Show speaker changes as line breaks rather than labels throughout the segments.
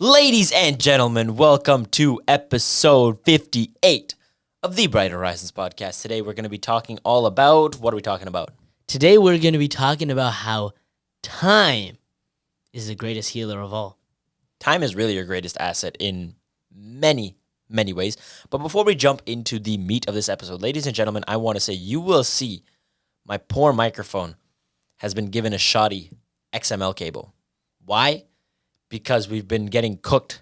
Ladies and gentlemen, welcome to episode 58 of the Bright Horizons podcast. Today we're going to be talking all about, what are we talking about?
Today we're going to be talking about how time is the greatest healer of all.
Time is really your greatest asset in many ways. But before we jump into the meat of this episode, ladies and gentlemen, I want to say you will see my poor microphone has been given a shoddy XML cable. Why? Because we've been getting cooked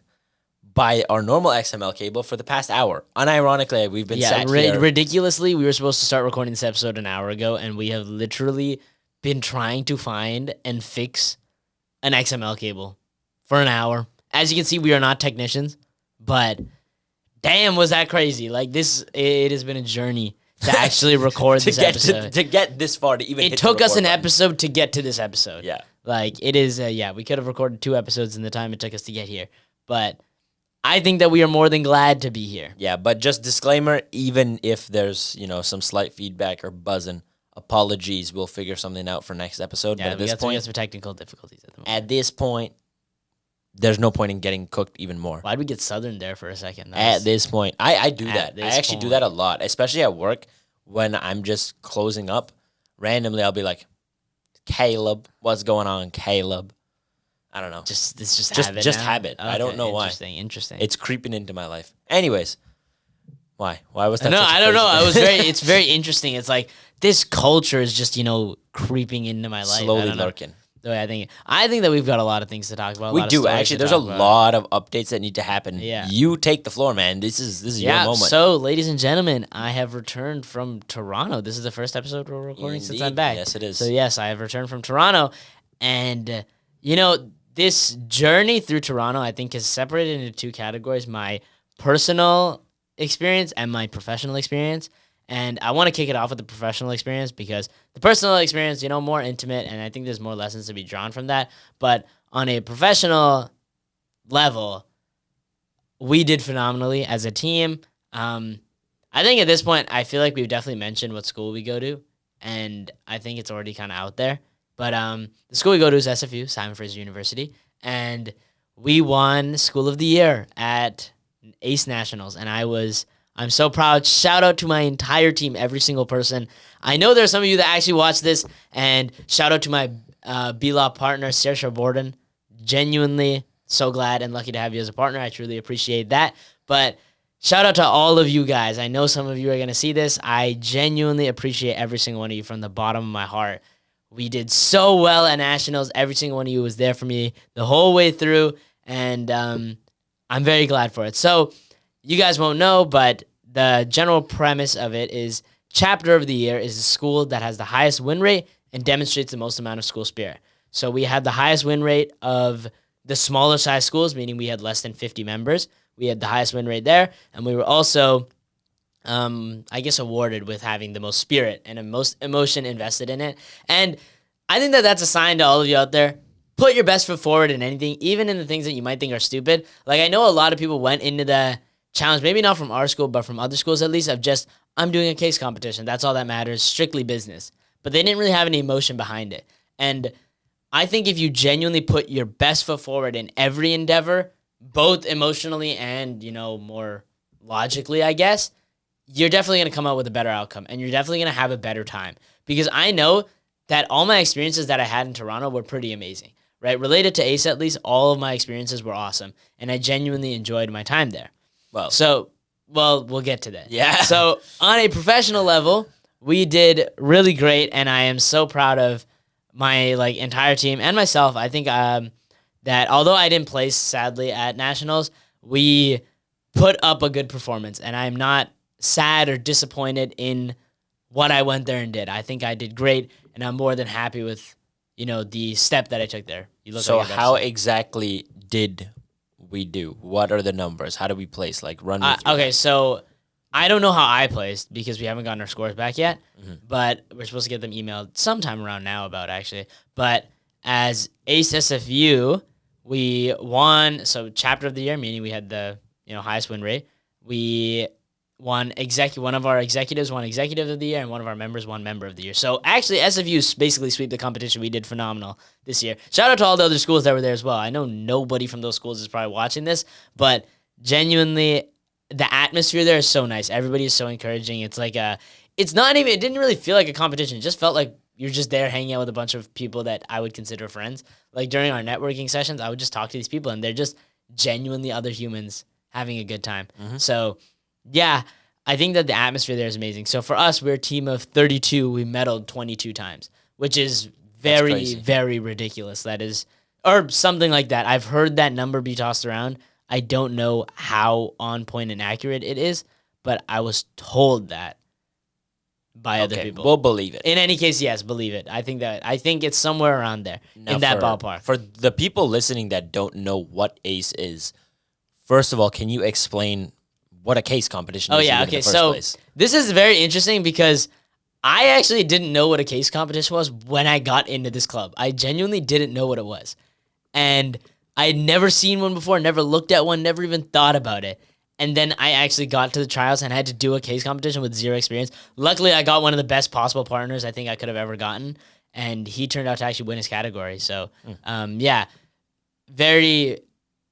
by our normal XML cable for the past hour. Unironically, we've been sat here.
Ridiculously, we were supposed to start recording this episode an hour ago, and we have literally been trying to find and fix an XML cable for an hour. As you can see, we are not technicians, but damn, was that crazy. Like it has been a journey to actually record this episode.
To get this far, to even
it took us an episode to get to this episode.
Yeah.
Like, it is, we could have recorded 2 episodes in the time it took us to get here. But I think that we are more than glad to be here.
Yeah, but just disclaimer, even if there's, some slight feedback or buzzing, apologies. We'll figure something out for next episode.
Yeah,
but
we got some technical difficulties at the moment.
At this point, there's no point in getting cooked even more.
Why'd we get Southern there for a second?
At this point. I do that. I actually do that a lot, especially at work when I'm just closing up. Randomly, I'll be like, Caleb, what's going on, Caleb? I don't know.
It's just habit.
Just
now?
habit.
Okay,
I don't know why.
Interesting.
It's creeping into my life. Anyways, why? Why was that?
No, I don't know. It's very interesting. It's like this culture is just creeping into my life.
Slowly lurking.
The way I think that we've got a lot of things to talk about.
We do actually. There's a lot of updates that need to happen.
Yeah.
You take the floor, man. This is your moment.
So, ladies and gentlemen, I have returned from Toronto. This is the first episode we're recording since I'm back.
Yes, it is.
So yes, I have returned from Toronto, and this journey through Toronto, I think, is separated into 2 categories: my personal experience and my professional experience. And I want to kick it off with the professional experience because the personal experience, more intimate, and I think there's more lessons to be drawn from that. But on a professional level, we did phenomenally as a team. I think at this point, I feel like we've definitely mentioned what school we go to, and I think it's already kind of out there. But the school we go to is SFU, Simon Fraser University, and we won School of the Year at ACE Nationals, and I'm so proud. Shout out to my entire team, every single person. I know there's some of you that actually watch this, and shout out to my B-Law partner, Saoirse Borden. Genuinely so glad and lucky to have you as a partner. I truly appreciate that. But shout out to all of you guys. I know some of you are going to see this. I genuinely appreciate every single one of you from the bottom of my heart. We did so well at Nationals. Every single one of you was there for me the whole way through, and I'm very glad for it. So you guys won't know, but the general premise of it is Chapter of the Year is the school that has the highest win rate and demonstrates the most amount of school spirit. So we had the highest win rate of the smaller size schools, meaning we had less than 50 members. We had the highest win rate there, and we were also, awarded with having the most spirit and the most emotion invested in it. And I think that that's a sign to all of you out there. Put your best foot forward in anything, even in the things that you might think are stupid. Like, I know a lot of people went into the challenge, maybe not from our school, but from other schools at least, of just, I'm doing a case competition. That's all that matters. Strictly business. But they didn't really have any emotion behind it. And I think if you genuinely put your best foot forward in every endeavor, both emotionally and, more logically, I guess, you're definitely going to come out with a better outcome. And you're definitely going to have a better time. Because I know that all my experiences that I had in Toronto were pretty amazing. Right? Related to ACE, at least, all of my experiences were awesome. And I genuinely enjoyed my time there. Well, we'll get to that.
Yeah.
So on a professional level, we did really great, and I am so proud of my entire team and myself. I think that although I didn't place sadly at Nationals, we put up a good performance, and I'm not sad or disappointed in what I went there and did. I think I did great, and I'm more than happy with the step that I took there.
So how exactly did we do? What are the numbers? How do we place? Run me through.
Okay, so I don't know how I placed because we haven't gotten our scores back yet, but we're supposed to get them emailed sometime around now about actually. But as ACE SFU, we won, so Chapter of the Year, meaning we had the highest win rate. We one of our executives won executive of the year, and one of our members won member of the year. So actually, SFU basically sweep the competition. We did phenomenal this year. Shout out to all the other schools that were there as well. I know nobody from those schools is probably watching this, but genuinely, the atmosphere there is so nice. Everybody is so encouraging. It's like it didn't really feel like a competition. It just felt like you're just there hanging out with a bunch of people that I would consider friends. Like during our networking sessions, I would just talk to these people, and they're just genuinely other humans having a good time. So, yeah, I think that the atmosphere there is amazing. So for us, we're a team of 32. We medaled 22 times, which is very, very ridiculous. That is, or something like that. I've heard that number be tossed around. I don't know how on point and accurate it is, but I was told that by other people.
We'll believe it.
In any case, yes, believe it. I think it's somewhere around there in that ballpark.
For the people listening that don't know what ACE is, first of all, can you explain what a case competition is in the first place?
This is very interesting because I actually didn't know what a case competition was when I got into this club. I genuinely didn't know what it was. And I had never seen one before, never looked at one, never even thought about it. And then I actually got to the trials and had to do a case competition with zero experience. Luckily, I got one of the best possible partners I think I could have ever gotten. And he turned out to actually win his category. So, yeah, very,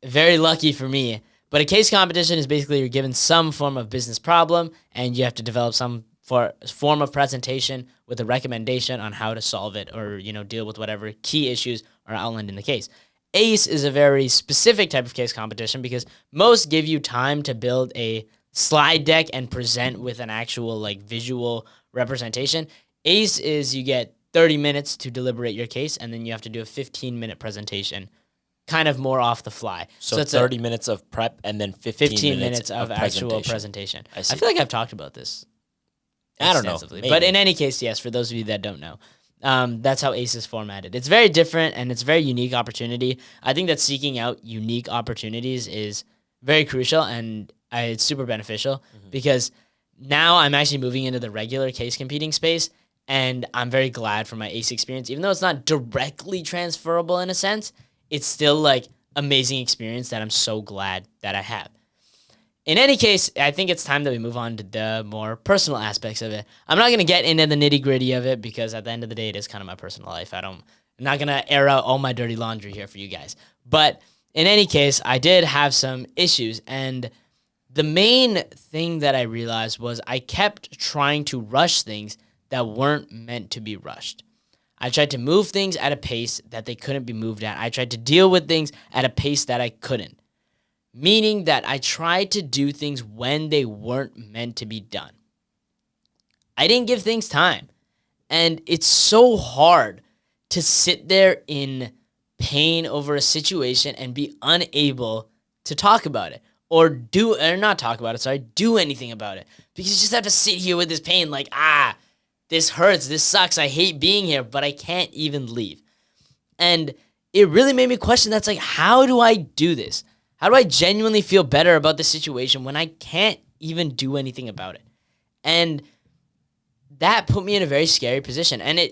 very lucky for me. But a case competition is basically you're given some form of business problem, and you have to develop some form of presentation with a recommendation on how to solve it or, deal with whatever key issues are outlined in the case. ACE is a very specific type of case competition because most give you time to build a slide deck and present with an actual visual representation. ACE is you get 30 minutes to deliberate your case, and then you have to do a 15-minute presentation, kind of more off the fly.
So it's 30 minutes of prep and then 15 minutes
of actual presentation. I
see.
feel like I've talked about this
I don't know.
extensively. But in any case, yes, for those of you that don't know, that's how ACE is formatted. It's very different, and it's a very unique opportunity. I think that seeking out unique opportunities is very crucial, and it's super beneficial because now I'm actually moving into the regular case competing space, and I'm very glad for my ACE experience. Even though it's not directly transferable in a sense, it's still amazing experience that I'm so glad that I have. In any case, I think it's time that we move on to the more personal aspects of it. I'm not going to get into the nitty-gritty of it because at the end of the day, it is kind of my personal life. I'm not going to air out all my dirty laundry here for you guys. But in any case, I did have some issues, and the main thing that I realized was I kept trying to rush things that weren't meant to be rushed. I tried to move things at a pace that they couldn't be moved at. I tried to deal with things at a pace that I couldn't. Meaning that I tried to do things when they weren't meant to be done. I didn't give things time. And it's so hard to sit there in pain over a situation and be unable to talk about it. Or do anything about it. Because you just have to sit here with this pain this hurts, this sucks, I hate being here, but I can't even leave. And it really made me question how do I do this? How do I genuinely feel better about the situation when I can't even do anything about it? And that put me in a very scary position. And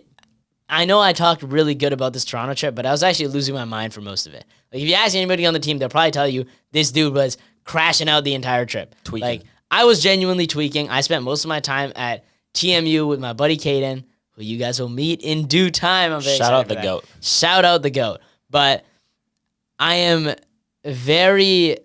I know I talked really good about this Toronto trip, but I was actually losing my mind for most of it. If you ask anybody on the team, they'll probably tell you this dude was crashing out the entire trip.
Tweaking.
I was genuinely tweaking. I spent most of my time at TMU with my buddy Caden, who you guys will meet in due time. I'm very excited for that.
GOAT.
Shout out the GOAT. But I am I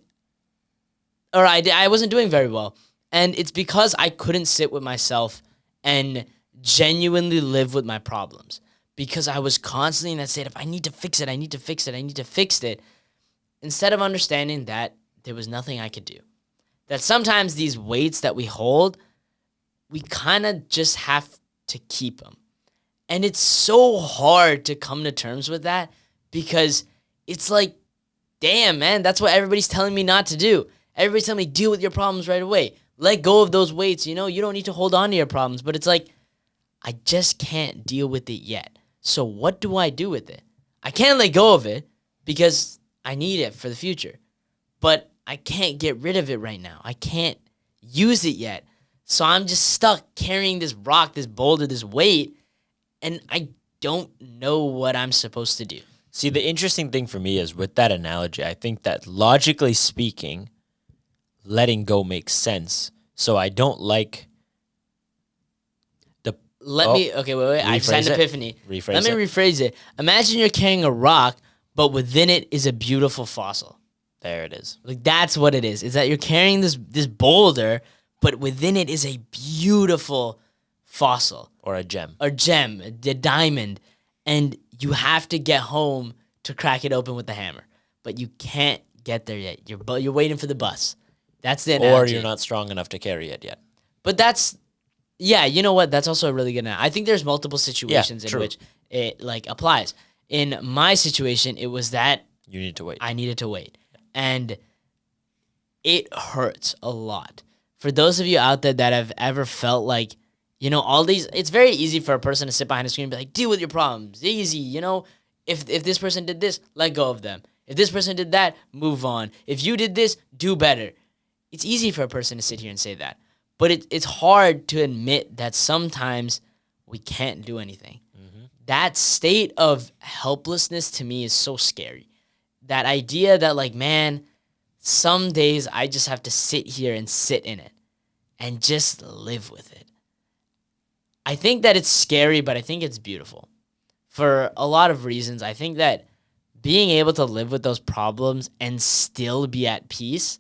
wasn't doing very well. And it's because I couldn't sit with myself and genuinely live with my problems. Because I was constantly in that state of, I need to fix it, I need to fix it, I need to fix it. Instead of understanding that there was nothing I could do. That sometimes these weights that we hold, we kind of just have to keep them. And it's so hard to come to terms with that because it's damn, man, that's what everybody's telling me not to do. Everybody's telling me, deal with your problems right away. Let go of those weights. You don't need to hold on to your problems. But it's I just can't deal with it yet. So what do I do with it? I can't let go of it because I need it for the future. But I can't get rid of it right now. I can't use it yet. So I'm just stuck carrying this rock, this boulder, this weight, and I don't know what I'm supposed to do.
See, the interesting thing for me is with that analogy, I think that logically speaking, letting go makes sense. So I don't like the.
Wait. I just had
Rephrase
an
it.
epiphany.
Rephrase
Let me
it.
rephrase it. Imagine you're carrying a rock, but within it is a beautiful fossil.
There it is.
Like that's what it is. Is that you're carrying this boulder, but within it is a beautiful fossil
Or a gem.
or gem, a diamond, and you have to get home to crack it open with the hammer. But you can't get there yet. You're waiting for the bus. That's the analogy.
Or you're not strong enough to carry it yet.
But that's, yeah, you know what? That's also a really good analogy. I think there's multiple situations in
true.
which it like applies. In my situation, it was that
You need to wait.
I needed to wait. And it hurts a lot. For those of you out there that have ever felt like, all these, it's very easy for a person to sit behind a screen and be like, deal with your problems. Easy, if this person did this, let go of them. If this person did that, move on. If you did this, do better. It's easy for a person to sit here and say that. But it's hard to admit that sometimes we can't do anything. Mm-hmm. That state of helplessness to me is so scary. That idea that, like, man, some days I just have to sit here and sit in it and just live with it. I think that it's scary, but I think it's beautiful. For a lot of reasons, I think that being able to live with those problems and still be at peace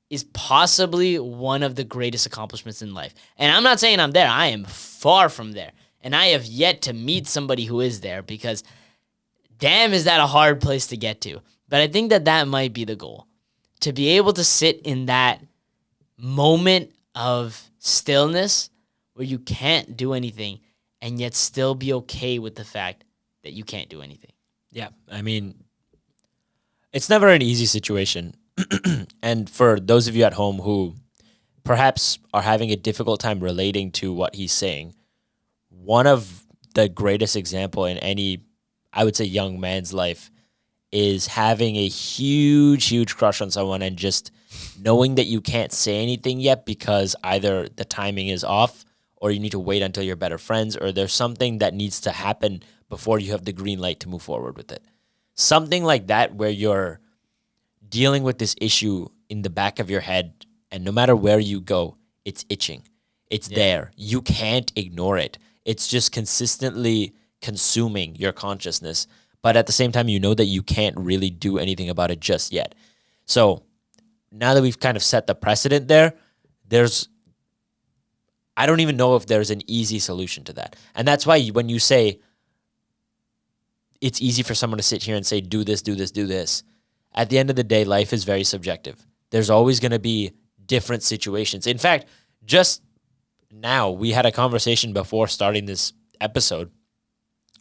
is possibly one of the greatest accomplishments in life. And I'm not saying I'm there. I am far from there. And I have yet to meet somebody who is there because, damn, is that a hard place to get to. But I think that might be the goal. To be able to sit in that moment of stillness where you can't do anything and yet still be okay with the fact that you can't do anything.
Yeah, I mean, it's never an easy situation. And for those of you at home who perhaps are having a difficult time relating to what he's saying, one of the greatest example in any, I would say, young man's life is having a huge, huge crush on someone and just knowing that you can't say anything yet because either the timing is off or you need to wait until you're better friends or there's something that needs to happen before you have the green light to move forward with it. Something like that where you're dealing with this issue in the back of your head and no matter where you go, it's itching. It's there. You can't ignore it. It's just consistently consuming your consciousness. But at the same time, you know that you can't really do anything about it just yet. So now that we've kind of set the precedent there, I don't even know if there's an easy solution to that. And that's why when you say it's easy for someone to sit here and say, do this, do this, do this, at the end of the day, life is very subjective. There's always going to be different situations. In fact, just now, we had a conversation before starting this episode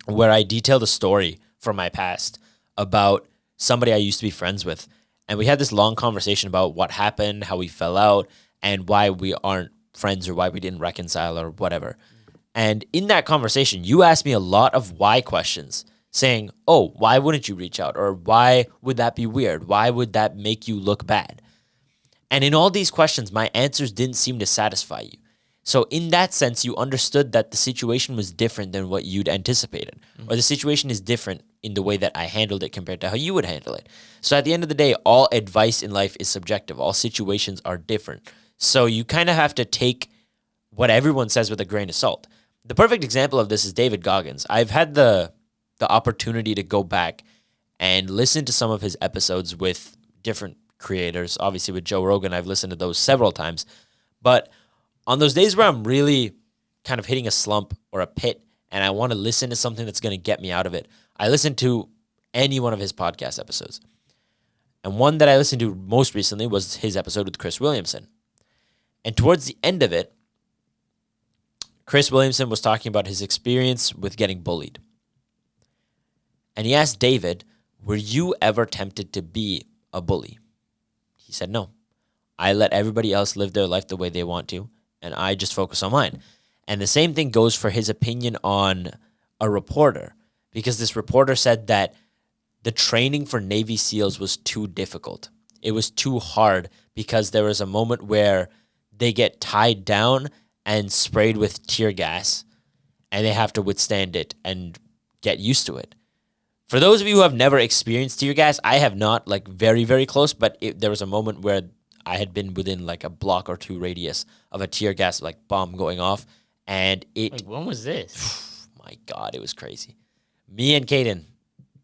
where I detailed a story from my past about somebody I used to be friends with. And we had this long conversation about what happened, how we fell out, and why we aren't friends or why we didn't reconcile or whatever. And in that conversation, you asked me a lot of why questions, saying, oh, why wouldn't you reach out? Or why would that be weird? Why would that make you look bad? And in all these questions, my answers didn't seem to satisfy you. So in that sense, you understood that the situation was different than what you'd anticipated. Or the situation is different in the way that I handled it compared to how you would handle it. So at the end of the day, all advice in life is subjective. All situations are different. So you kind of have to take what everyone says with a grain of salt. The perfect example of this is David Goggins. I've had the opportunity to go back and listen to some of his episodes with different creators. Obviously with Joe Rogan, I've listened to those several times. But on those days where I'm really kind of hitting a slump or a pit and I want to listen to something that's going to get me out of it, I listen to any one of his podcast episodes. And one that I listened to most recently was his episode with Chris Williamson. And towards the end of it, Chris Williamson was talking about his experience with getting bullied. And he asked David, were you ever tempted to be a bully? He said, no. I let everybody else live their life the way they want to, and I just focus on mine. And the same thing goes for his opinion on a reporter, because this reporter said that the training for Navy SEALs was too difficult. It was too hard because there was a moment where they get tied down and sprayed with tear gas, and they have to withstand it and get used to it. For those of you who have never experienced tear gas, I have not, like very, very close, but there was a moment where I had been within like a block or two radius of a tear gas like bomb going off, and it.
Like, when was this?
My God, it was crazy. Me and Caden,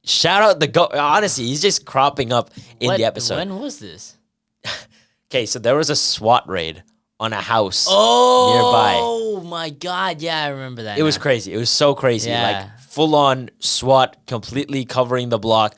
shout out the go. Honestly, he's just cropping up in the episode.
When was this?
Okay, so there was a SWAT raid on a house
nearby.
nearby.
Oh my God, yeah, I remember that.
It was crazy. It was so crazy.
Yeah.
Like full on SWAT completely covering the block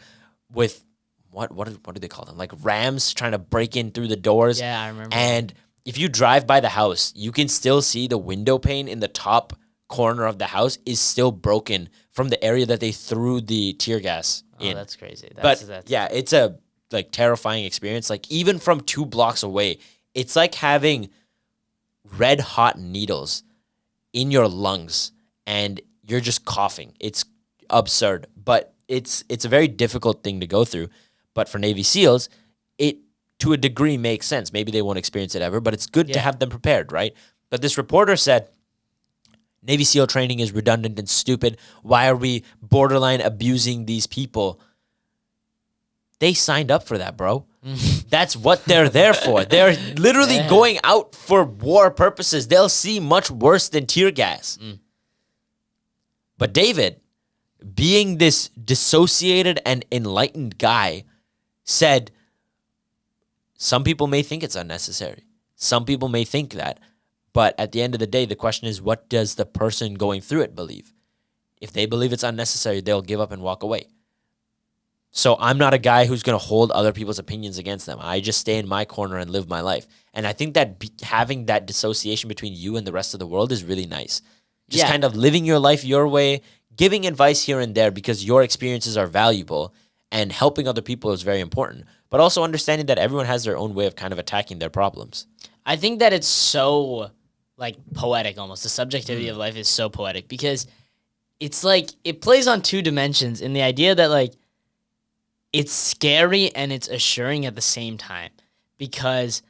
with what do they call them? Like rams trying to break in through the doors.
Yeah, I remember.
And if you drive by the house, you can still see the window pane in the top corner of the house is still broken from the area that they threw the tear gas in.
That's crazy.
But yeah, it's a like terrifying experience. Like even from 2 blocks away, it's like having red hot needles in your lungs and you're just coughing. It's absurd, but it's a very difficult thing to go through. But for Navy SEALs, it to a degree makes sense. Maybe they won't experience it ever, but it's good to have them prepared, right? But this reporter said, Navy SEAL training is redundant and stupid. Why are we borderline abusing these people? They signed up for that, bro. That's what they're there for. They're literally going out for war purposes. They'll see much worse than tear gas. But David, being this dissociated and enlightened guy, said, some people may think it's unnecessary. Some people may think that. But at the end of the day, the question is, what does the person going through it believe? If they believe it's unnecessary, they'll give up and walk away. So I'm not a guy who's going to hold other people's opinions against them. I just stay in my corner and live my life. And I think that having that dissociation between you and the rest of the world is really nice. Just kind of living your life your way, giving advice here and there because your experiences are valuable, and helping other people is very important. But also understanding that everyone has their own way of kind of attacking their problems.
I think that it's so like poetic almost. The subjectivity of life is so poetic because it's like it plays on 2 dimensions in the idea that like it's scary and it's assuring at the same time, because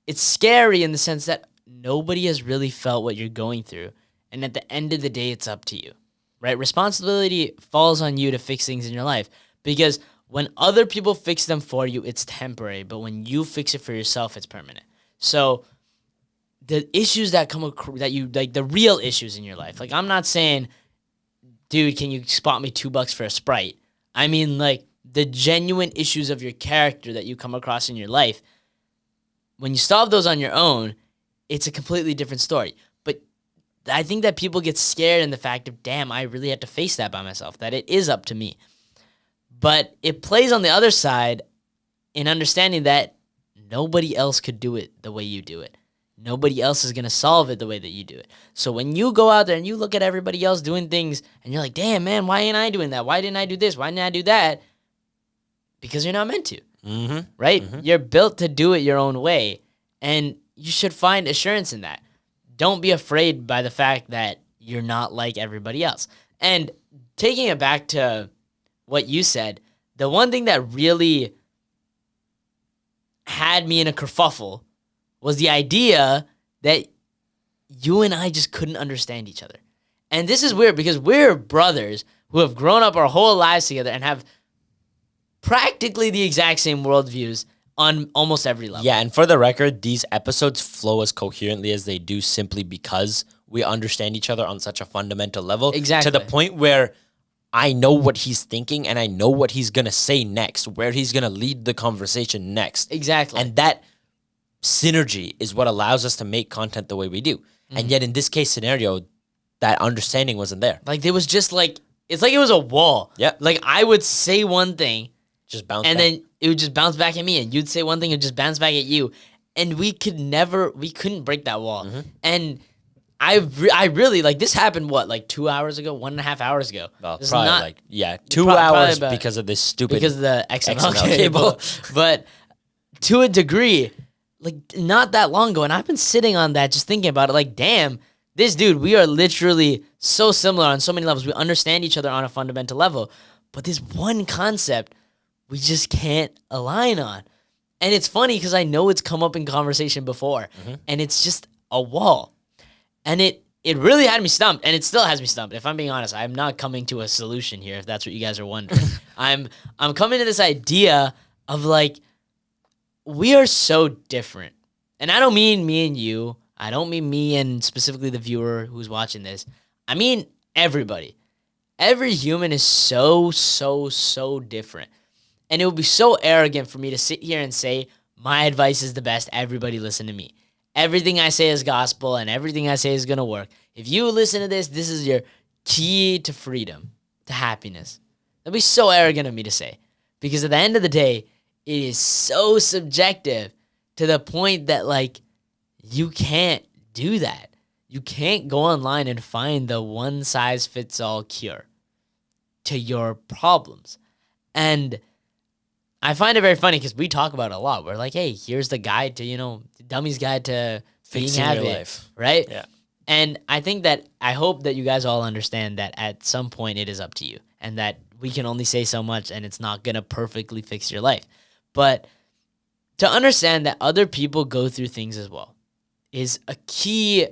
it's scary in the sense that nobody has really felt what you're going through. And at the end of the day, it's up to you, right? Responsibility falls on you to fix things in your life, because when other people fix them for you, it's temporary. But when you fix it for yourself, it's permanent. So the issues that come that you like, the real issues in your life, like I'm not saying, dude, can you spot me $2 for a Sprite? I mean, like, the genuine issues of your character that you come across in your life, when you solve those on your own, it's a completely different story. But I think that people get scared in the fact of, damn, I really have to face that by myself, that it is up to me. But it plays on the other side in understanding that nobody else could do it the way you do it. Nobody else is going to solve it the way that you do it. So when you go out there and you look at everybody else doing things and you're like, damn, man, why ain't I doing that? Why didn't I do this? Why didn't I do that? Because you're not meant to, right? You're built to do it your own way, and you should find assurance in that. Don't be afraid by the fact that you're not like everybody else. And taking it back to what you said, the one thing that really had me in a kerfuffle was the idea that you and I just couldn't understand each other. And this is weird because we're brothers who have grown up our whole lives together and have practically the exact same worldviews on almost every level.
Yeah, and for the record, these episodes flow as coherently as they do simply because we understand each other on such a fundamental level.
Exactly.
To the point where I know what he's thinking and I know what he's going to say next, where he's going to lead the conversation next.
Exactly.
And that synergy is what allows us to make content the way we do. And yet in this case scenario, that understanding wasn't there.
Like, there was just like, it's like it was a wall.
Yep.
Like, I would say one thing,
Just bounce
and
back.
then it would just bounce back at me, and you'd say one thing, it would just bounce back at you. And we couldn't break that wall. And I really, like, this happened, what, like 2 hours ago, 1.5 hours ago?
Well,
This is
probably
not-
like, yeah, 2
probably
hours
about-
because of this stupid...
because of the XML
XML
cable.
cable.
But to a degree, like, not that long ago, and I've been sitting on that just thinking about it, like, damn, this dude, we are literally so similar on so many levels. We understand each other on a fundamental level. But this one concept, we just can't align on. And it's funny because I know it's come up in conversation before, and it's just a wall. And it really had me stumped, and it still has me stumped. If I'm being honest, I'm not coming to a solution here, if that's what you guys are wondering. I'm coming to this idea of, like, we are so different. And I don't mean me and you. I don't mean me and specifically the viewer who's watching this. I mean everybody. Every human is so, so, so different. And it would be so arrogant for me to sit here and say, my advice is the best. Everybody listen to me. Everything I say is gospel and everything I say is going to work. If you listen to this, this is your key to freedom, to happiness. That'd be so arrogant of me to say. Because at the end of the day, it is so subjective to the point that, like, you can't do that. You can't go online and find the one-size-fits-all cure to your problems. And I find it very funny because we talk about it a lot. We're like, hey, here's the guide to, the dummy's guide to
Fixing
being
your
happy,
life.
right?
Yeah.
And I hope that you guys all understand that at some point it is up to you and that we can only say so much and it's not going to perfectly fix your life. But to understand that other people go through things as well is a key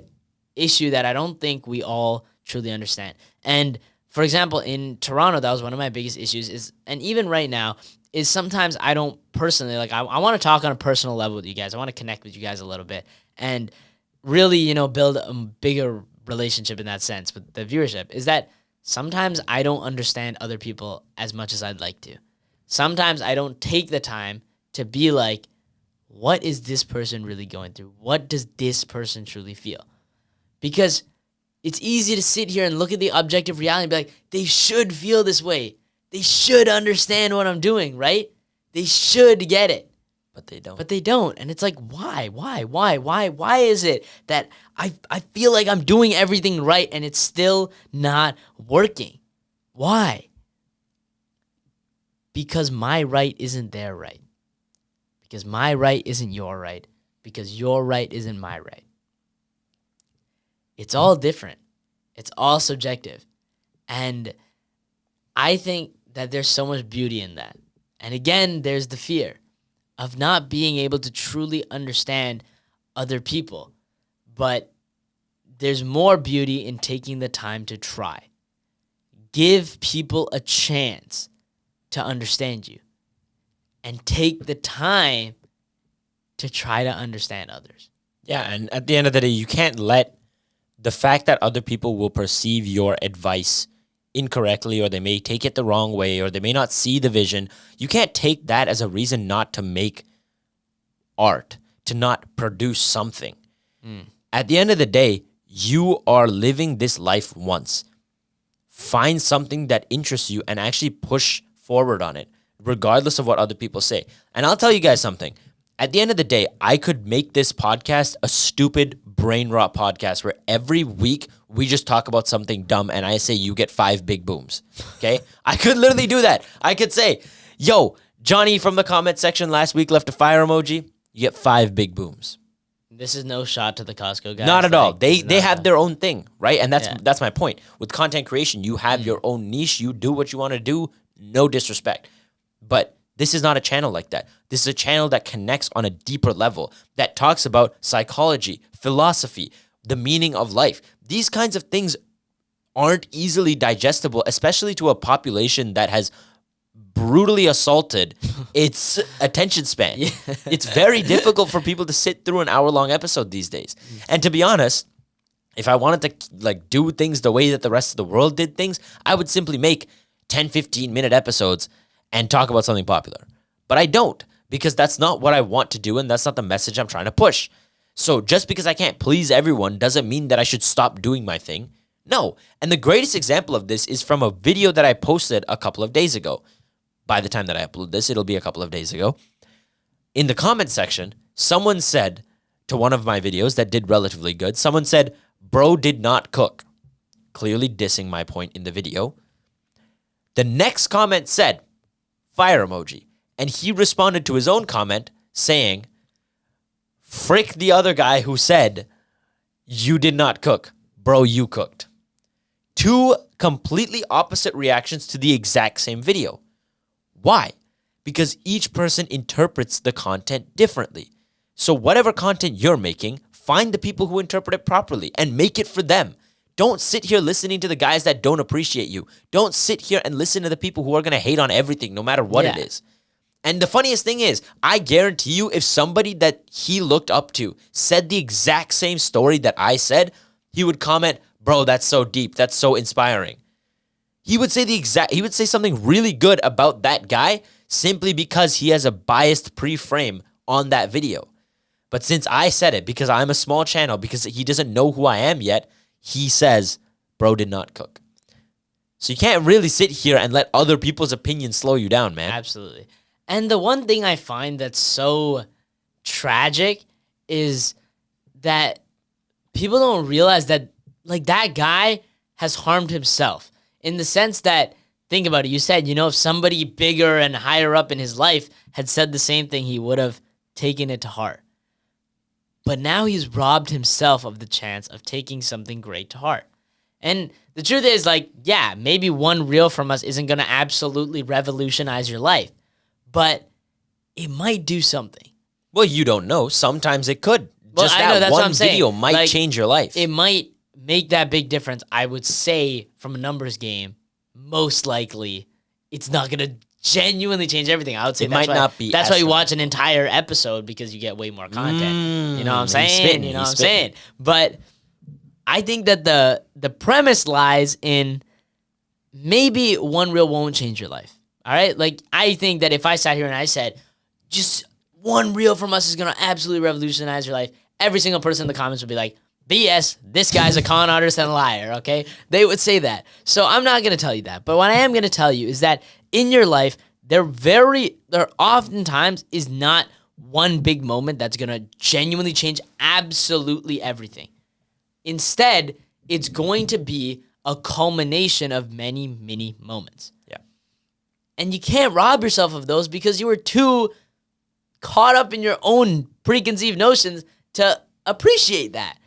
issue that I don't think we all truly understand. And for example, in Toronto, that was one of my biggest issues and even right now, is sometimes I don't personally, like, I want to talk on a personal level with you guys. I want to connect with you guys a little bit and really, build a bigger relationship in that sense with the viewership, is that sometimes I don't understand other people as much as I'd like to. Sometimes I don't take the time to be like, what is this person really going through? What does this person truly feel? Because it's easy to sit here and look at the objective reality and be like, they should feel this way. They should understand what I'm doing, right? They should get it.
But they don't.
But they don't. And it's like, why? Why is it that I feel like I'm doing everything right and it's still not working? Why? Because my right isn't their right. Because my right isn't your right. Because your right isn't my right. It's all different. It's all subjective. And I think that there's so much beauty in that. And again, there's the fear of not being able to truly understand other people. But there's more beauty in taking the time to try. Give people a chance to understand you. And take the time to try to understand others.
Yeah, and at the end of the day, you can't let the fact that other people will perceive your advice incorrectly, or they may take it the wrong way, or they may not see the vision. You can't take that as a reason not to make art, to not produce something. At the end of the day, you are living this life once. Find something that interests you and actually push forward on it, regardless of what other people say. And I'll tell you guys something. At the end of the day, I could make this podcast a stupid brain rot podcast where every week we just talk about something dumb and I say you get 5 big booms. Okay? I could literally do that. I could say, yo, Johnny from the comment section last week left a fire emoji. You get 5 big booms.
This is no shot to the Costco guys.
Not at all.
Like,
They have their own thing, right? And
Yeah.
that's my point. With content creation, you have your own niche. You do what you want to do. No disrespect. But this is not a channel like that. This is a channel that connects on a deeper level, that talks about psychology, philosophy, the meaning of life. These kinds of things aren't easily digestible, especially to a population that has brutally assaulted its attention span. It's very difficult for people to sit through an hour-long episode these days. And to be honest, if I wanted to do things the way that the rest of the world did things, I would simply make 10, 15-minute episodes and talk about something popular. But I don't, because that's not what I want to do, and that's not the message I'm trying to push. So just because I can't please everyone doesn't mean that I should stop doing my thing. No. And the greatest example of this is from a video that I posted a couple of days ago. By the time that I upload this, it'll be a couple of days ago. In the comment section, someone said to one of my videos that did relatively good, someone said, bro did not cook. Clearly dissing my point in the video. The next comment said, fire emoji. And he responded to his own comment saying, frick the other guy who said, you did not cook. Bro, you cooked. 2 completely opposite reactions to the exact same video. Why? Because each person interprets the content differently. So whatever content you're making, find the people who interpret it properly and make it for them. Don't sit here listening to the guys that don't appreciate you. Don't sit here and listen to the people who are going to hate on everything, no matter what it is. And the funniest thing is, I guarantee you, if somebody that he looked up to said the exact same story that I said, he would comment, bro, that's so deep. That's so inspiring. He would say something really good about that guy simply because he has a biased pre-frame on that video. But since I said it, because I'm a small channel, because he doesn't know who I am yet, he says, bro did not cook. So you can't really sit here and let other people's opinions slow you down, man.
Absolutely. And the one thing I find that's so tragic is that people don't realize that, like, that guy has harmed himself in the sense that, think about it, you said, you know, if somebody bigger and higher up in his life had said the same thing, he would have taken it to heart. But now he's robbed himself of the chance of taking something great to heart. And the truth is, like, yeah, maybe one reel from us isn't going to absolutely revolutionize your life, but it might do something.
Well, you don't know. Sometimes it could.
Well,
Just
I know,
that
that's what
one
I'm saying.
video might
Like,
change your life.
It might make that big difference. I would say from a numbers game, most likely it's not going to genuinely change everything. I would say
It might not be
That's why you
as
watch an entire episode, because you get way more content. You know what I'm
he's
saying?
spitting,
You know
he's
what I'm saying? But I think that the premise lies in maybe one reel won't change your life. All right? Like, I think that if I sat here and I said, just one reel from us is going to absolutely revolutionize your life, every single person in the comments would be like, BS, this guy's a con artist and a liar, okay? They would say that. So I'm not going to tell you that. But what I am going to tell you is that in your life, there oftentimes is not one big moment that's going to genuinely change absolutely everything. Instead, it's going to be a culmination of many, many moments.
Yeah.
And you can't rob yourself of those because you were too caught up in your own preconceived notions to appreciate that.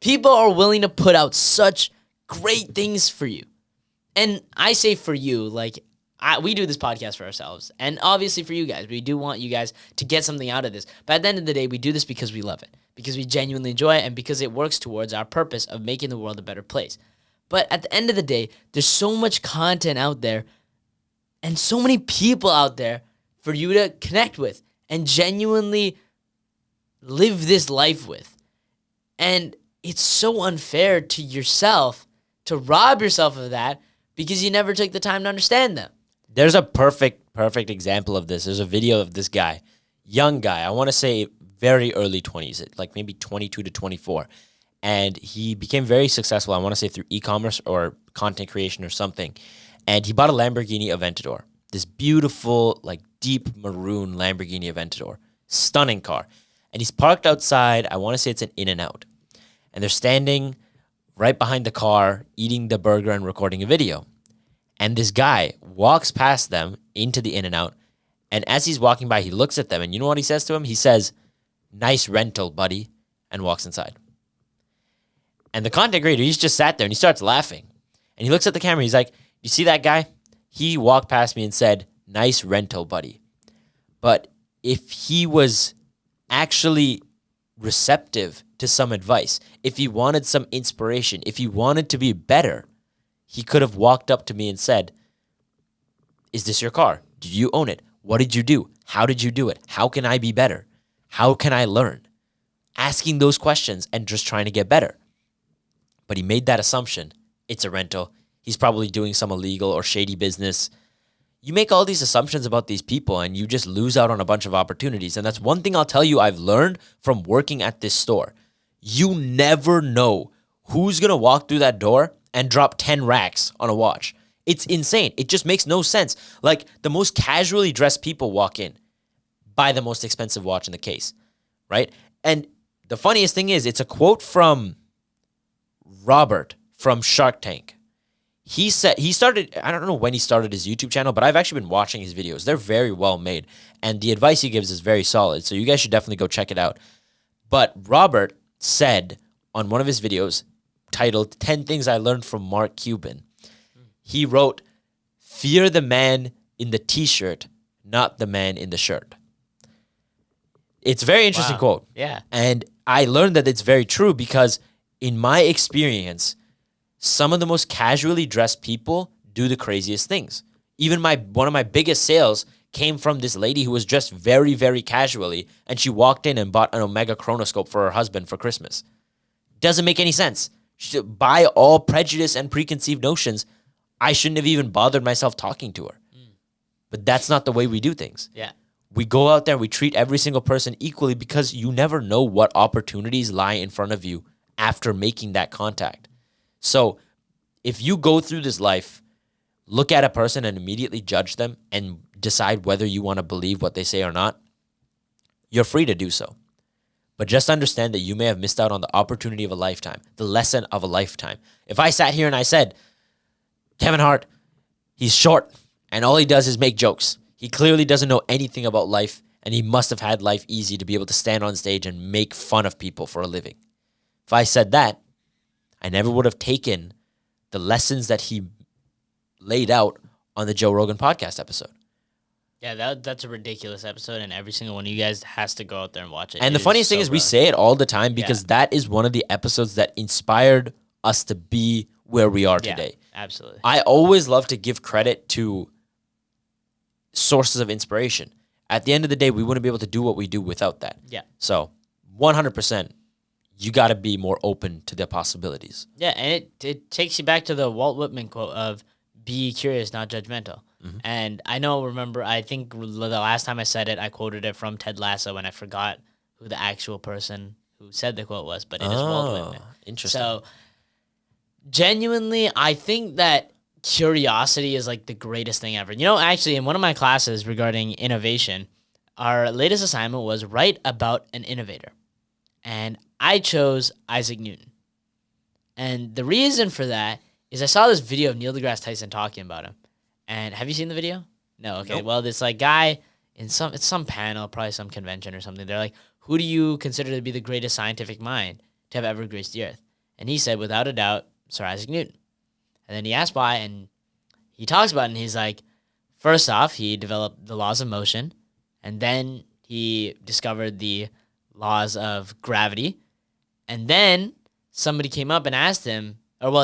People are willing to put out such great things for you. And I say for you, like, we do this podcast for ourselves. And obviously for you guys, we do want you guys to get something out of this. But at the end of the day, we do this because we love it, because we genuinely enjoy it, and because it works towards our purpose of making the world a better place. But at the end of the day, there's so much content out there and so many people out there for you to connect with and genuinely live this life with. And it's so unfair to yourself to rob yourself of that because you never took the time to understand them.
There's a perfect example of this. There's a video of this guy, young guy. I want to say very early 20s, like maybe 22 to 24. And he became very successful, I want to say through e-commerce or content creation or something. And he bought a Lamborghini Aventador, this beautiful, like deep maroon Lamborghini Aventador, stunning car. And he's parked outside, I want to say it's an In-N-Out. And they're standing right behind the car, eating the burger and recording a video. And this guy walks past them into the In-N-Out. And as he's walking by, he looks at them. And you know what he says to him? He says, "Nice rental, buddy," and walks inside. And the content creator, he's just sat there and he starts laughing. And he looks at the camera. He's like, "You see that guy? He walked past me and said, 'Nice rental, buddy.'" But if he was actually receptive to some advice, if he wanted some inspiration, if he wanted to be better, he could have walked up to me and said, "Is this your car? Do you own it? What did you do? How did you do it? How can I be better? How can I learn?" Asking those questions and just trying to get better. But he made that assumption. It's a rental. He's probably doing some illegal or shady business. You make all these assumptions about these people and you just lose out on a bunch of opportunities. And that's one thing I'll tell you I've learned from working at this store. You never know who's going to walk through that door and drop 10 racks on a watch. It's insane. It just makes no sense. Like, the most casually dressed people walk in, buy the most expensive watch in the case, right? And the funniest thing is, it's a quote from Robert from Shark Tank. He said he started, I don't know when he started his YouTube channel, but I've actually been watching his videos. They're very well made, and the advice he gives is very solid. So you guys should definitely go check it out. But Robert said on one of his videos, titled 10 Things I Learned from Mark Cuban, he wrote, "Fear the man in the t-shirt, not the man in the shirt." It's a very interesting quote.
Yeah.
And I learned that it's very true because in my experience, some of the most casually dressed people do the craziest things. Even one of my biggest sales came from this lady who was dressed very, very casually, and she walked in and bought an Omega chronoscope for her husband for Christmas. Doesn't make any sense. By all prejudice and preconceived notions, I shouldn't have even bothered myself talking to her. But that's not the way we do things.
Yeah.
We go out there, we treat every single person equally because you never know what opportunities lie in front of you after making that contact. So if you go through this life, look at a person and immediately judge them and decide whether you want to believe what they say or not, you're free to do so. But just understand that you may have missed out on the opportunity of a lifetime, the lesson of a lifetime. If I sat here and I said, Kevin Hart, he's short and all he does is make jokes. He clearly doesn't know anything about life, and he must have had life easy to be able to stand on stage and make fun of people for a living. If I said that, I never would have taken the lessons that he laid out on the Joe Rogan podcast episode.
Yeah, that's a ridiculous episode, and every single one of you guys has to go out there and watch it.
And the funniest thing is we say it all the time because that is one of the episodes that inspired us to be where we are today.
Absolutely.
I always love to give credit to sources of inspiration. At the end of the day, we wouldn't be able to do what we do without that.
Yeah.
So 100%, you got to be more open to the possibilities.
Yeah, and it takes you back to the Walt Whitman quote of be curious, not judgmental. Mm-hmm. And I think the last time I said it, I quoted it from Ted Lasso, and I forgot who the actual person who said the quote was, but it is Walt Whitman.
Interesting.
So genuinely, I think that curiosity is like the greatest thing ever. Actually, in one of my classes regarding innovation, our latest assignment was write about an innovator. And I chose Isaac Newton. And the reason for that is I saw this video of Neil deGrasse Tyson talking about him. And have you seen the video? No. Okay.
Nope.
Well, this guy it's some panel, probably some convention or something. They're like, who do you consider to be the greatest scientific mind to have ever graced the earth? And he said, without a doubt, Sir Isaac Newton. And then he asked why, and he talks about it, and he's like, first off, he developed the laws of motion, and then he discovered the laws of gravity, and then somebody came up and asked him,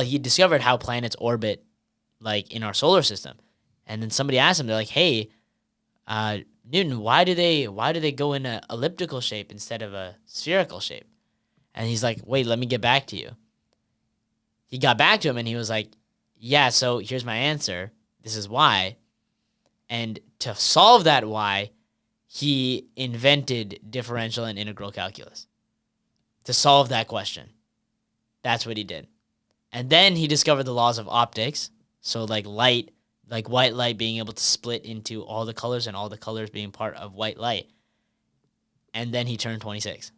he discovered how planets orbit, like, in our solar system. And then somebody asked him, they're like, hey, Newton, why do they go in an elliptical shape instead of a spherical shape? And he's like, wait, let me get back to you. He got back to him, and he was like, yeah, so here's my answer. This is why. And to solve that why, he invented differential and integral calculus to solve that question. That's what he did. And then he discovered the laws of optics. So like light, like white light being able to split into all the colors and all the colors being part of white light. And then he turned 26.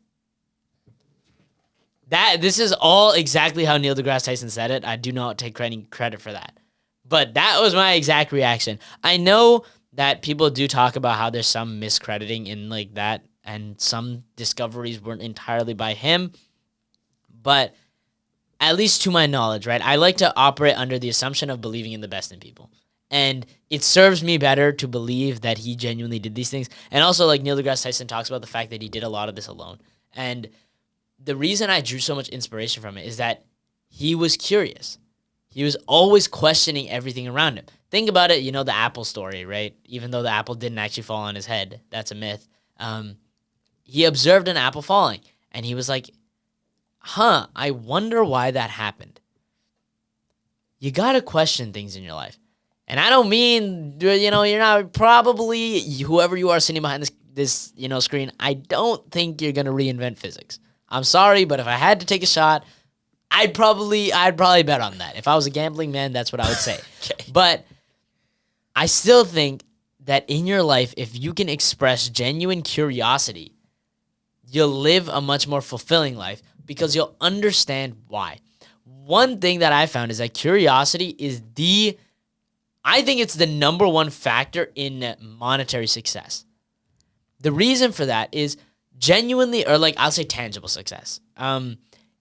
This is all exactly how Neil deGrasse Tyson said it. I do not take any credit for that. But that was my exact reaction. I know that people do talk about how there's some miscrediting in like that, and some discoveries weren't entirely by him. But at least to my knowledge, right, I like to operate under the assumption of believing in the best in people. And it serves me better to believe that he genuinely did these things. And also, like, Neil deGrasse Tyson talks about the fact that he did a lot of this alone. And the reason I drew so much inspiration from it is that he was curious. He was always questioning everything around him. Think about it, the Apple story, right? Even though the apple didn't actually fall on his head. That's a myth. He observed an apple falling, and he was like, I wonder why that happened. You got to question things in your life. And I don't mean, you're not probably, whoever you are sitting behind this screen, I don't think you're going to reinvent physics. I'm sorry, but if I had to take a shot, I'd probably bet on that. If I was a gambling man, that's what I would say.
Okay.
But I still think that in your life, if you can express genuine curiosity, you'll live a much more fulfilling life because you'll understand why. One thing that I found is that curiosity is I think it's the number one factor in monetary success. The reason for that is genuinely, or like I'll say tangible success.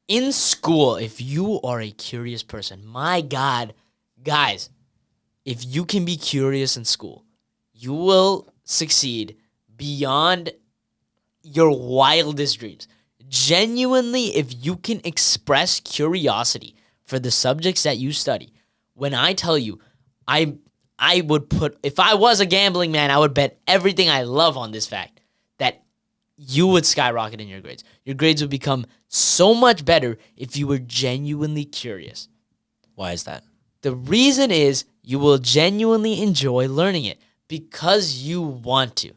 In school, if you are a curious person, my God, guys, if you can be curious in school, you will succeed beyond your wildest dreams. Genuinely, if you can express curiosity for the subjects that you study, when I tell you, I if I was a gambling man, I would bet everything I love on this fact that you would skyrocket in your grades. Your grades would become so much better if you were genuinely curious.
Why is that?
The reason is you will genuinely enjoy learning it because you want to.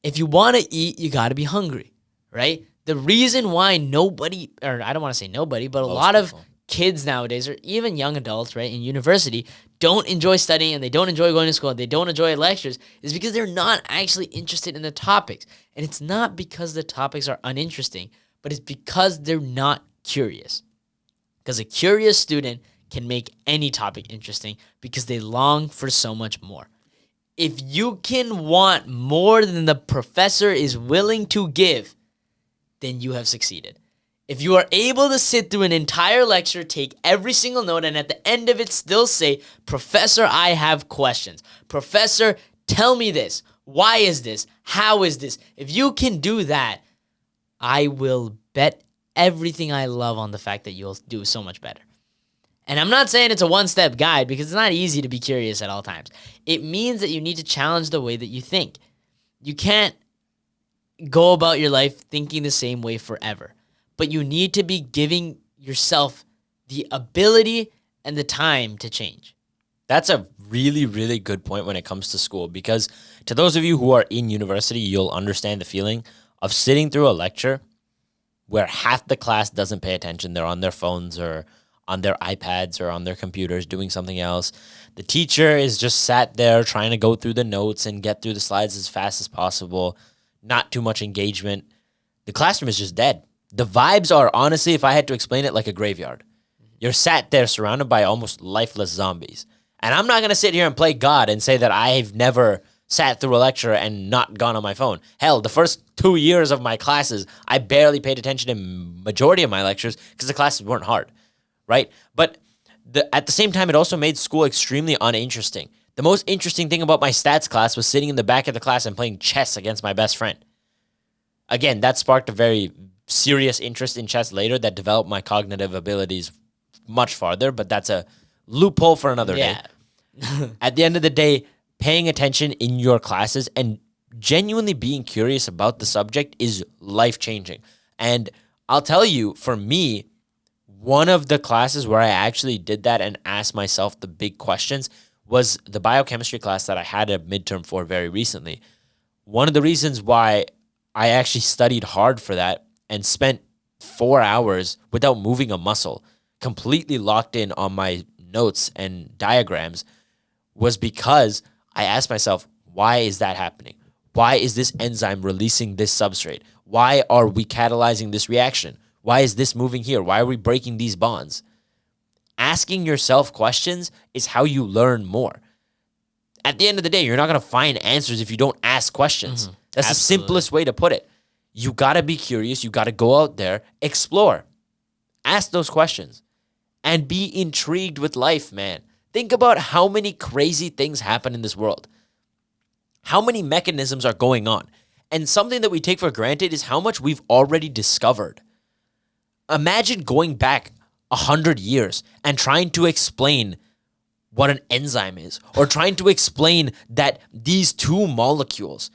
If you want to eat, you got to be hungry, right? The reason why nobody, or I don't want to say nobody, but a lot of kids nowadays, or even young adults, right, in university, don't enjoy studying and they don't enjoy going to school and they don't enjoy lectures is because they're not actually interested in the topics. And it's not because the topics are uninteresting, but it's because they're not curious. Because a curious student can make any topic interesting because they long for so much more. If you can want more than the professor is willing to give, then you have succeeded. If you are able to sit through an entire lecture, take every single note, and at the end of it still say, Professor, I have questions. Professor, tell me this. Why is this? How is this? If you can do that, I will bet everything I love on the fact that you'll do so much better. And I'm not saying it's a one-step guide because it's not easy to be curious at all times. It means that you need to challenge the way that you think. You can't go about your life thinking the same way forever. But you need to be giving yourself the ability and the time to change.
That's a really, really good point when it comes to school, because to those of you who are in university, you'll understand the feeling of sitting through a lecture where half the class doesn't pay attention. They're on their phones or on their iPads or on their computers doing something else. The teacher is just sat there trying to go through the notes and get through the slides as fast as possible. Not too much engagement. The classroom is just dead. The vibes are, honestly, if I had to explain it, like a graveyard. You're sat there surrounded by almost lifeless zombies. And I'm not going to sit here and play God and say that I've never sat through a lecture and not gone on my phone. Hell, the first 2 years of my classes, I barely paid attention in majority of my lectures because the classes weren't hard, right? But at the same time, it also made school extremely uninteresting. The most interesting thing about my stats class was sitting in the back of the class and playing chess against my best friend. Again, that sparked a very serious interest in chess later that developed my cognitive abilities much farther, but that's a loophole for another day. At the end of the day, paying attention in your classes and genuinely being curious about the subject is life-changing. And I'll tell you, for me, one of the classes where I actually did that and asked myself the big questions was the biochemistry class that I had a midterm for very recently. One of the reasons why I actually studied hard for that and spent 4 hours without moving a muscle, completely locked in on my notes and diagrams, was because I asked myself, why is that happening? Why is this enzyme releasing this substrate? Why are we catalyzing this reaction? Why is this moving here? Why are we breaking these bonds? Asking yourself questions is how you learn more. At the end of the day, you're not going to find answers if you don't ask questions. That's the simplest way to put it. You got to be curious. You got to go out there, explore, ask those questions, and be intrigued with life, man. Think about how many crazy things happen in this world. How many mechanisms are going on. And something that we take for granted is how much we've already discovered. Imagine going back 100 years and trying to explain what an enzyme is, or trying to explain that these two molecules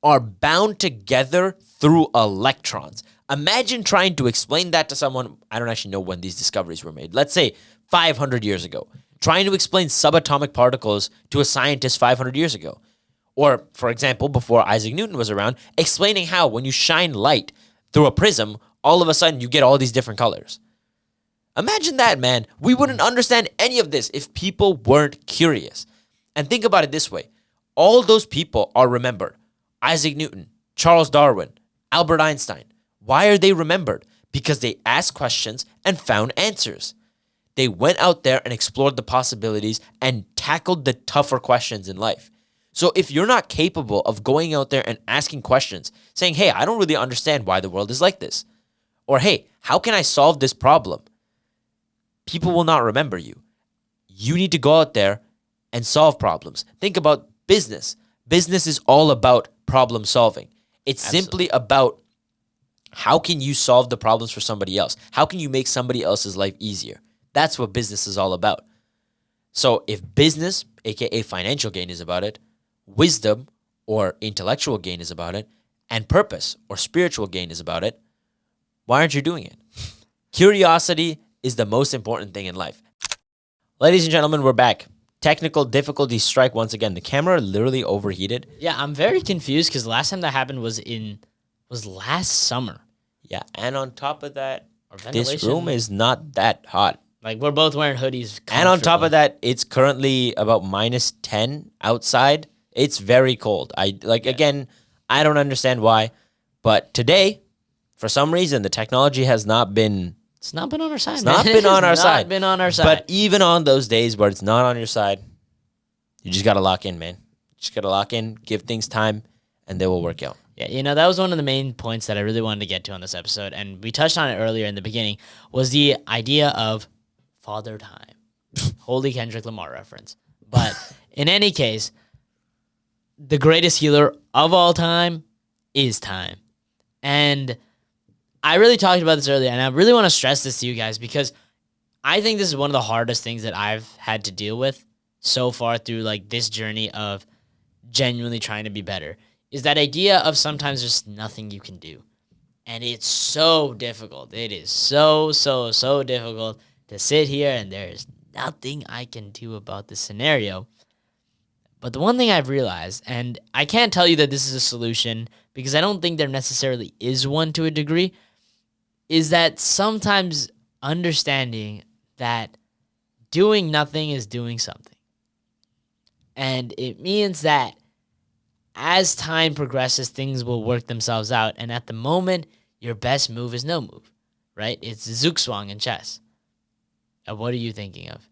are bound together through electrons. Imagine trying to explain that to someone. I don't actually know when these discoveries were made. Let's say 500 years ago. Trying to explain subatomic particles to a scientist 500 years ago. Or, for example, before Isaac Newton was around, explaining how when you shine light through a prism, all of a sudden you get all these different colors. Imagine that, man. We wouldn't understand any of this if people weren't curious. And think about it this way. All those people are remembered. Isaac Newton, Charles Darwin, Albert Einstein. Why are they remembered? Because they asked questions and found answers. They went out there and explored the possibilities and tackled the tougher questions in life. So if you're not capable of going out there and asking questions, saying, hey, I don't really understand why the world is like this. Or, hey, how can I solve this problem? People will not remember you. You need to go out there and solve problems. Think about business. Business is all about problem solving. It's simply about how can you solve the problems for somebody else? How can you make somebody else's life easier? That's what business is all about. So if business, aka financial gain, is about it, wisdom or intellectual gain is about it, and purpose or spiritual gain is about it, why aren't you doing it? Curiosity is the most important thing in life. Ladies and gentlemen, we're back. Technical difficulties strike once again. The camera literally overheated.
Yeah, I'm very confused because the last time that happened was last summer.
Yeah, and on top of that,
Our
this
ventilation-
room is not that hot.
Like, we're both wearing hoodies.
And on top
comfortably.
of that, it's currently about -10 outside. It's very cold. Again, I don't understand why. But today, for some reason, the technology has not been...
It's not been on our side,
It's
man.
not been on our
It's
side.
not been on our side.
But even on those days where it's not on your side, you just got to lock in, man. You just got to lock in, give things time, and they will work out.
Yeah, you know, that was one of the main points that I really wanted to get to on this episode, and we touched on it earlier in the beginning, was the idea of father time. Holy Kendrick Lamar reference. But in any case, the greatest healer of all time is time. And I really talked about this earlier, and I really want to stress this to you guys because I think this is one of the hardest things that I've had to deal with so far through like this journey of genuinely trying to be better. Is that idea of sometimes there's nothing you can do. And it's so difficult. It is so difficult to sit here and there's nothing I can do about this scenario. But the one thing I've realized, and I can't tell you that this is a solution because I don't think there necessarily is one to a degree, is that sometimes understanding that doing nothing is doing something. And it means that as time progresses, things will work themselves out. And at the moment, your best move is no move, right? It's Zugzwang in chess. What are you thinking of?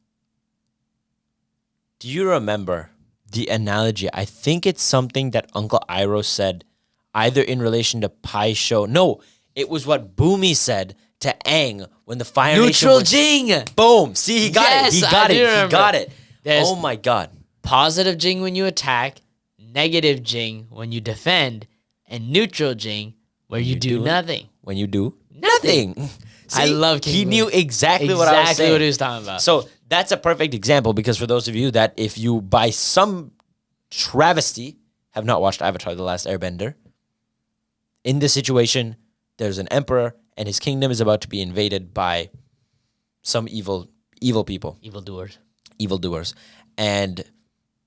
Do you remember the analogy? I think it's something that Uncle Iroh said, either in relation to Pai Sho. No, it was what Boomy said to Aang when the Fire
Neutral
Nation
Jing!
Boom! See, he got
Yes,
it. He
I
got
do
it. He
remember.
got it.
There's-
Oh my God.
Positive Jing when you attack, negative Jing when you defend, and neutral Jing where you do
do it.
nothing.
When you do nothing.
I
See,
love King
He knew
Louis.
exactly what I was saying.
what he was talking about.
So that's a perfect example because for those of you that if you by some travesty have not watched Avatar: The Last Airbender, in this situation, there's an emperor and his kingdom is about to be invaded by some evil people,
Evildoers.
and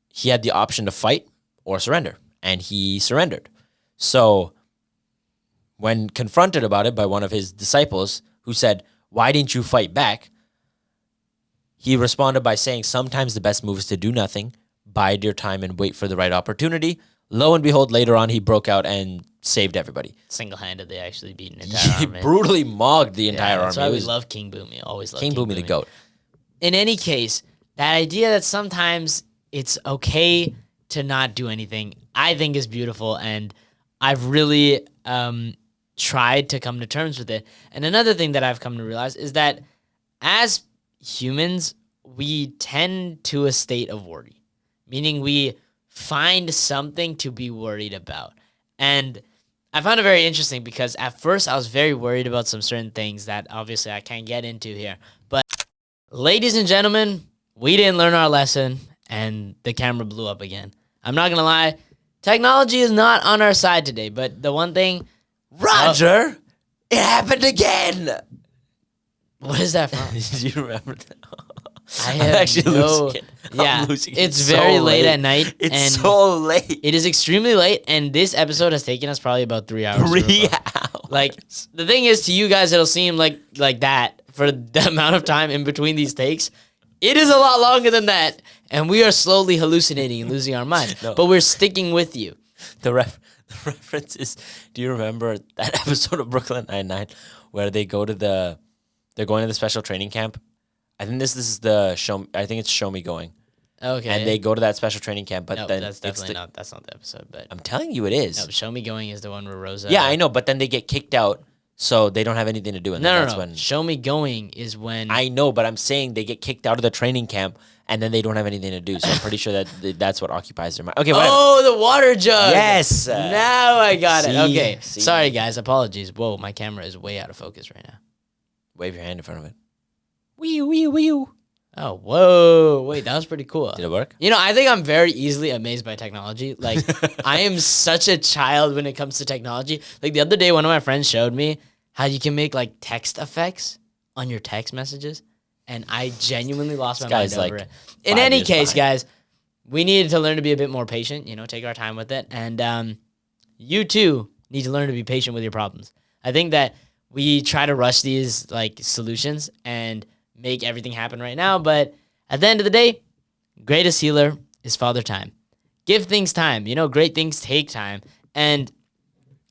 he had the option to fight or surrender, and he surrendered. So when confronted about it by one of his disciples who said, "Why didn't you fight back?" he responded by saying, "Sometimes the best move is to do nothing, bide your time and wait for the right opportunity." Lo and behold, later on, he broke out and saved everybody.
Single-handedly actually beat an entire
He
army.
brutally mogged the entire
That's
army.
why
It
we
was
love King Boomy. Always love
King Boomy the goat.
In any case, that idea that sometimes it's okay to not do anything, I think is beautiful, and I've really tried to come to terms with it. And another thing that I've come to realize is that as humans, we tend to a state of worry, meaning we find something to be worried about. And I found it very interesting because at first I was very worried about some certain things that obviously I can't get into here. But ladies and gentlemen, we didn't learn our lesson and the camera blew up again. I'm not going to lie. Technology is not on our side today, but the one thing...
Roger, it happened again.
What is that from?
Do you remember that?
I
I'm
have
actually losing it. I'm
Yeah,
losing it.
it's
So
very late
late.
at night.
It's
and
so late.
it is extremely late, and this episode has taken us probably about 3 hours. to
3
record.
hours.
Like, the thing is, to you guys, it'll seem like that for the amount of time in between these takes. It is a lot longer than that, and we are slowly hallucinating and losing our mind.
No.
But we're sticking with you.
The reference is, do you remember that episode of Brooklyn Nine-Nine where they're going to the special training camp? I think this is the show. I think it's Show Me Going.
Okay.
And they go to that special training camp, but
no,
then
that's definitely not. That's not the episode. But
I'm telling you, it is.
no, Show Me Going is the one where Rosa.
Yeah, I know, but then they get kicked out, so they don't have anything to do. And
No.
that's when
Show Me Going is when
I know, but I'm saying they get kicked out of the training camp, and then they don't have anything to do. So I'm pretty sure that that's what occupies their mind. Okay, whatever.
Oh, the water jug.
Yes.
Now I got it.
See?
Okay.
See?
Sorry, guys. Apologies. Whoa, my camera is way out of focus right now.
Wave your hand in front of it. Wee wee wee.
Oh, whoa. Wait, that was pretty cool.
Did it work?
You know, I think I'm very easily amazed by technology. Like, I am such a child when it comes to technology. Like, the other day, one of my friends showed me how you can make, like, text effects on your text messages. And I genuinely lost my mind over it. In any case, guys, we need to learn to be a bit more patient, take our time with it. And you, too, need to learn to be patient with your problems. I think that we try to rush these, like, solutions and make everything happen right now, but at the end of the day, greatest healer is Father Time. Give things time. Great things take time. And,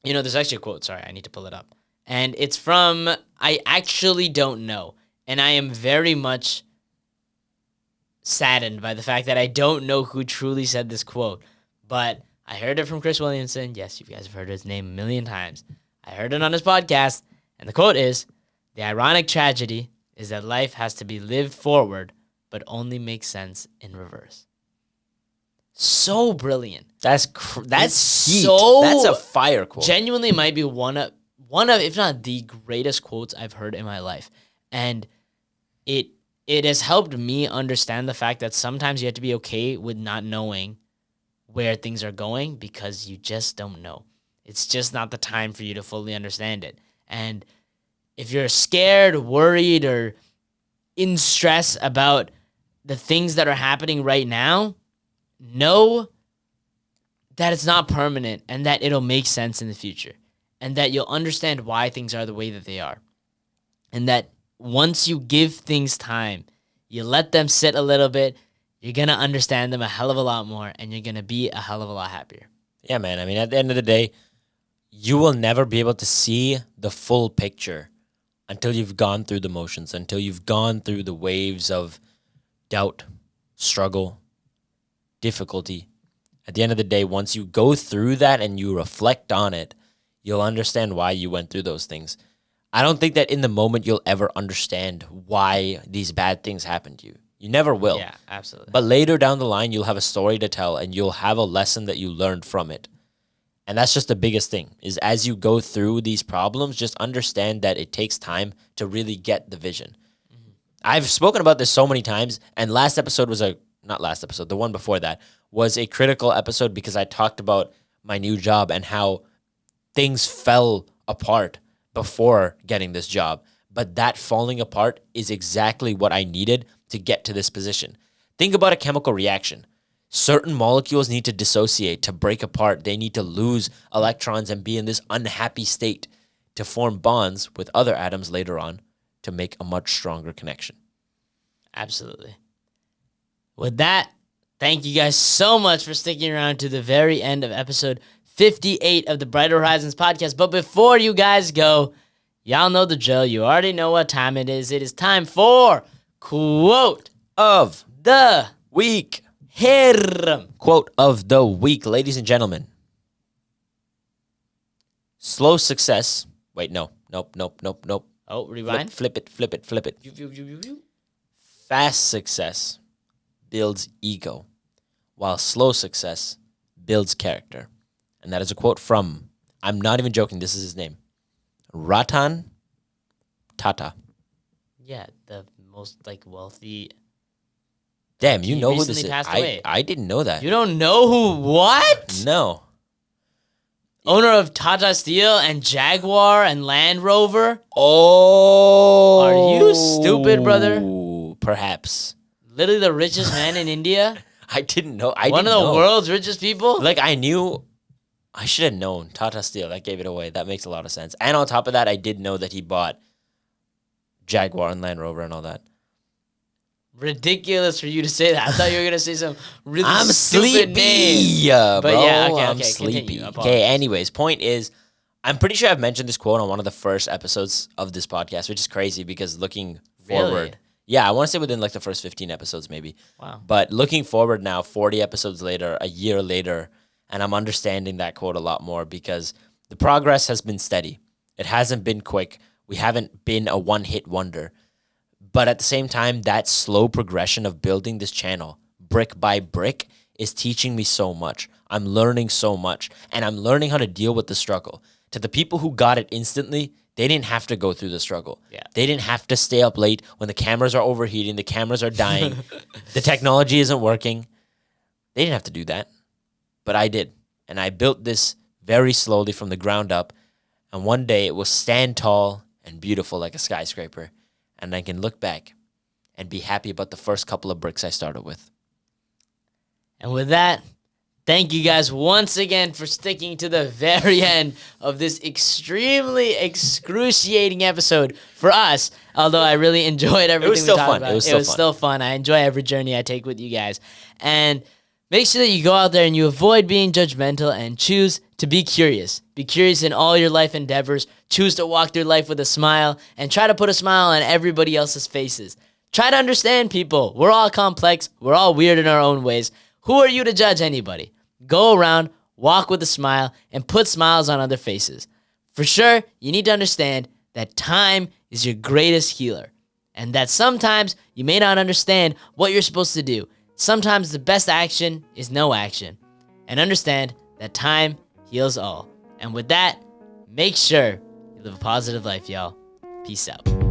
there's actually a quote. Sorry, I need to pull it up. And it's from, I actually don't know. And I am very much saddened by the fact that I don't know who truly said this quote. But I heard it from Chris Williamson. Yes, you guys have heard his name a million times. I heard it on his podcast. And the quote is, "The ironic tragedy is that life has to be lived forward, but only makes sense in reverse." So brilliant.
That's heat.
So
That's a fire quote.
Genuinely might be one of, if not the greatest quotes I've heard in my life. And it has helped me understand the fact that sometimes you have to be okay with not knowing where things are going because you just don't know. It's just not the time for you to fully understand it. And if you're scared, worried, or in stress about the things that are happening right now, know that it's not permanent and that it'll make sense in the future and that you'll understand why things are the way that they are. And that once you give things time, you let them sit a little bit, you're going to understand them a hell of a lot more and you're going to be a hell of a lot happier.
Yeah, man. I mean, at the end of the day, you will never be able to see the full picture until you've gone through the motions, until you've gone through the waves of doubt, struggle, difficulty. At the end of the day, once you go through that and you reflect on it, you'll understand why you went through those things. I don't think that in the moment you'll ever understand why these bad things happened to you. You never will.
Yeah, absolutely.
But later down the line, you'll have a story to tell and you'll have a lesson that you learned from it. And that's just the biggest thing, is as you go through these problems, just understand that it takes time to really get the vision. Mm-hmm. I've spoken about this so many times, and last episode was not last episode, the one before that, was a critical episode because I talked about my new job and how things fell apart before getting this job. But that falling apart is exactly what I needed to get to this position. Think about a chemical reaction. Certain molecules need to dissociate, to break apart. They need to lose electrons and be in this unhappy state to form bonds with other atoms later on to make a much stronger connection.
Absolutely. With that, thank you guys so much for sticking around to the very end of episode 58 of the Brighter Horizons podcast. But before you guys go, y'all know the drill. You already know what time it is. It is time for Quote
of
the
Week.
Hiram.
Quote of the week, ladies and gentlemen. Slow success. Wait, no. Nope.
Oh, rewind.
Flip it. Fast success builds ego, while slow success builds character. And that is a quote from, I'm not even joking, this is his name, Ratan Tata.
Yeah, the most wealthy.
Damn, you
He
know who this
recently
is.
passed away.
I didn't know that.
You don't know who? What?
No.
Owner of Tata Steel and Jaguar and Land Rover?
Oh.
Are you stupid, brother?
Perhaps.
Literally the richest man in India?
I didn't know.
One of the world's richest people?
I knew. I should have known. Tata Steel. That gave it away. That makes a lot of sense. And on top of that, I did know that he bought Jaguar and Land Rover and all that.
Ridiculous for you to say that. I thought you were gonna say some really
I'm
stupid
sleepy,
name.
bro.
But yeah, okay,
I'm sleepy.
continue.
Okay, anyways, point is, I'm pretty sure I've mentioned this quote on one of the first episodes of this podcast, which is crazy because looking forward. Yeah, I want to say within the first 15 episodes maybe.
Wow.
But looking forward now, 40 episodes later, a year later, and I'm understanding that quote a lot more because the progress has been steady. It hasn't been quick. We haven't been a one-hit wonder. But at the same time, that slow progression of building this channel, brick by brick, is teaching me so much. I'm learning so much, and I'm learning how to deal with the struggle. To the people who got it instantly, They didn't have to go through the struggle.
Yeah.
They didn't have to stay up late when the cameras are overheating, the cameras are dying, the technology isn't working. They didn't have to do that. But I did. And I built this very slowly from the ground up. And one day it will stand tall and beautiful like a skyscraper. And I can look back and be happy about the first couple of bricks I started with.
And with that, thank you guys once again for sticking to the very end of this extremely excruciating episode for us. Although I really enjoyed everything we
still
talked
fun.
about.
It was
still fun. I enjoy every journey I take with you guys. And make sure that you go out there and you avoid being judgmental and choose to be curious. Be curious in all your life endeavors. Choose to walk through life with a smile and try to put a smile on everybody else's faces. Try to understand people. We're all complex. We're all weird in our own ways. Who are you to judge anybody? Go around, walk with a smile, and put smiles on other faces. For sure, you need to understand that time is your greatest healer, and that sometimes you may not understand what you're supposed to do. Sometimes the best action is no action. And understand that time heals all. And with that, make sure you live a positive life, y'all. Peace out.